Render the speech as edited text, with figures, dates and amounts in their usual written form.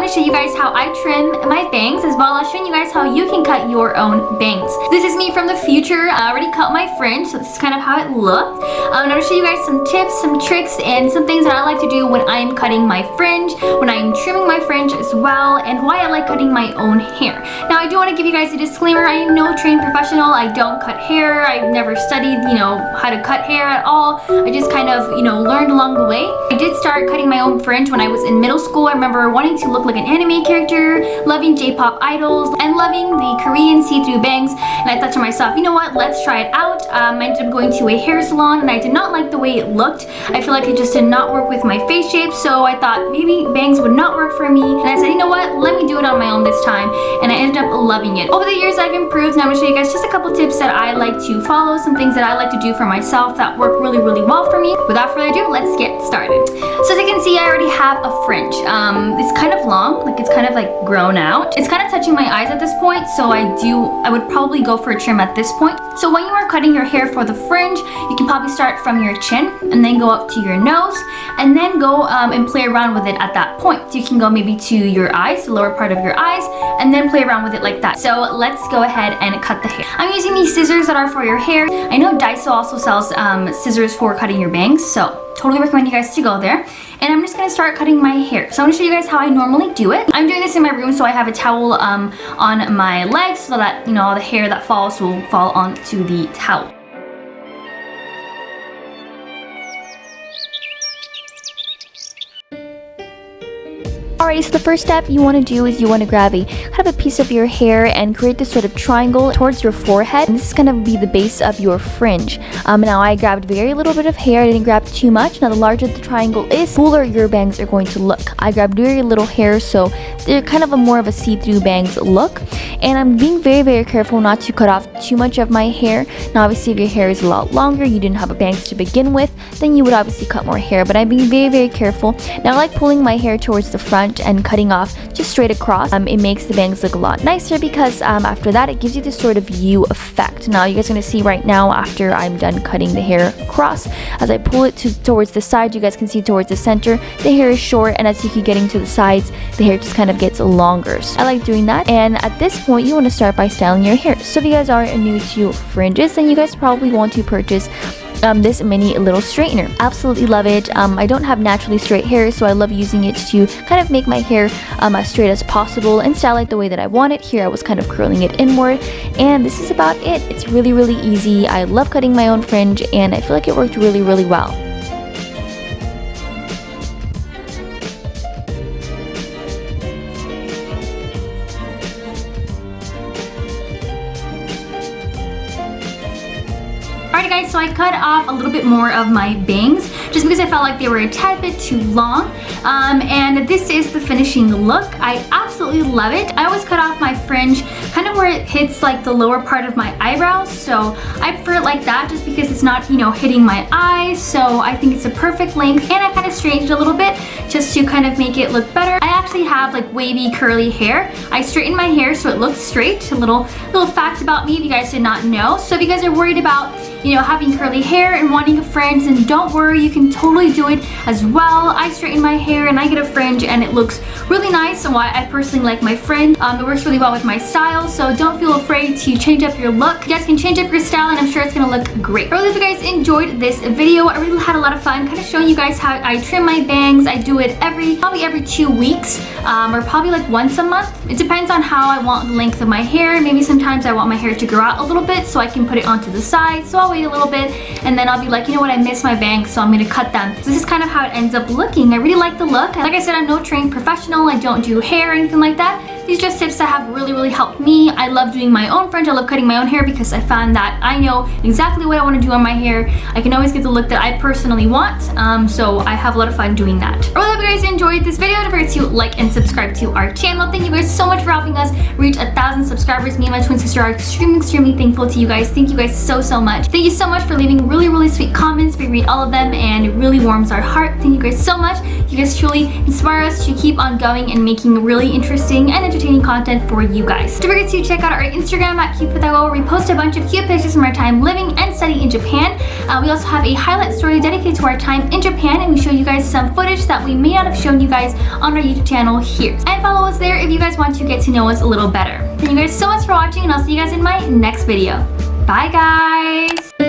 Show you guys how I trim my bangs, as well as showing you guys how you can cut your own bangs. This is me from the future. I already cut my fringe, so this is kind of how it looked. I'm going to show you guys some tips, some tricks, and some things that I like to do when I'm cutting my fringe, when I'm trimming my fringe as well, and why I like cutting my own hair. Now, I do want to give you guys a disclaimer. I am no trained professional. I don't cut hair. I've never studied, how to cut hair at all. I just kind of, learned along the way. I did start cutting my own fringe when I was in middle school. I remember wanting to look like an anime character, loving J-pop idols, and loving the Korean see-through bangs. And I thought to myself, you know what, let's try it out. I ended up going to a hair salon, and I did not like the way it looked. I feel like it just did not work with my face shape, so I thought maybe bangs would not work for me. And I said, you know what, let me do it on my own this time. And I ended up loving it. Over the years, I've improved, and I'm going to show you guys just a couple tips that I like to follow, some things that I like to do for myself that work really, really well for me. Without further ado, let's get started. So as you can see, I already have a fringe. It's kind of long, like it's kind of like grown out. It's kind of touching my eyes at this point, so I would probably go for a trim at this point. So when you are cutting your hair for the fringe, you can probably start from your chin and then go up to your nose, and then go and play around with it at that point. So you can go maybe to your eyes, the lower part of your eyes, and then play around with it like that. So let's go ahead and cut the hair. I'm using these scissors that are for your hair. I know Daiso also sells scissors for cutting your bangs, so totally recommend you guys to go there. And I'm just gonna start cutting my hair. So I'm gonna show you guys how I normally do it. I'm doing this in my room, so I have a towel on my legs so that, all the hair that falls will fall onto the towel. Alrighty, so the first step you want to do is you want to grab a kind of a piece of your hair and create this sort of triangle towards your forehead. And this is going to be the base of your fringe. Now I grabbed very little bit of hair. I didn't grab too much. Now the larger the triangle is, the fuller your bangs are going to look. I grabbed very little hair, so they're kind of more of a see-through bangs look. And I'm being very, very careful not to cut off too much of my hair. Now obviously if your hair is a lot longer, you didn't have a bangs to begin with, then you would obviously cut more hair. But I'm being very, very careful. Now I like pulling my hair towards the front and cutting off just straight across. It makes the bangs look a lot nicer because after that it gives you this sort of U effect. Now you guys are going to see right now after I'm done cutting the hair across, as I pull it towards the side, you guys can see towards the center the hair is short, and as you keep getting to the sides the hair just kind of gets longer. So I like doing that. And at this point you want to start by styling your hair. So if you guys are new to fringes, then you guys probably want to purchase this mini little straightener. Absolutely love it. I don't have naturally straight hair, so I love using it to kind of make my hair as straight as possible and style it the way that I want it. Here I was kind of curling it inward, and this is about it. It's really, really easy. I love cutting my own fringe, and I feel like it worked really, really well. Alright guys, so I cut off a little bit more of my bangs just because I felt like they were a tad bit too long. And this is the finishing look. I absolutely love it. I always cut off my fringe kind of where it hits like the lower part of my eyebrows, so I prefer it like that just because it's not, hitting my eyes. So I think it's a perfect length, and I kind of straightened it a little bit just to kind of make it look better. I actually have like wavy curly hair. I straightened my hair so it looks straight. A little fact about me if you guys did not know. So if you guys are worried about having curly hair and wanting a fringe, and don't worry, you can totally do it as well. I straighten my hair and I get a fringe and it looks really nice, and why I personally like my fringe. It works really well with my style, so don't feel afraid to change up your look. You guys can change up your style and I'm sure it's gonna look great. I really hope you guys enjoyed this video. I really had a lot of fun kind of showing you guys how I trim my bangs. I do it probably every 2 weeks, or probably like once a month. It depends on how I want the length of my hair. Maybe sometimes I want my hair to grow out a little bit so I can put it onto the side, so I'll wait a little bit and then I'll be like, you know what, I miss my bangs, so I'm gonna cut them. So this is kind of how it ends up looking. I really like the look. Like I said, I'm no trained professional. I don't do hair or anything like that. These are just tips that have really helped me. I love doing my own fringe. I love cutting my own hair because I found that I know exactly what I want to do on my hair. I can always get the look that I personally want, so I have a lot of fun doing that. I really hope you guys enjoyed this video. Don't forget to like and subscribe to our channel. Thank you guys so much for helping us reach 1,000 subscribers. Me and my twin sister are extremely thankful to you guys. Thank you guys so much. Thank you so much for leaving really sweet comments. We read all of them and it really warms our heart. Thank you guys so much. You guys truly inspire us to keep on going and making really interesting and entertaining content for you guys. Don't forget to check out our Instagram at @cutewithIwo, where we post a bunch of cute pictures from our time living and studying in Japan. We also have a highlight story dedicated to our time in Japan, and we show you guys some footage that we may not have shown you guys on our YouTube channel here. And follow us there if you guys want to get to know us a little better. Thank you guys so much for watching, and I'll see you guys in my next video. Bye guys!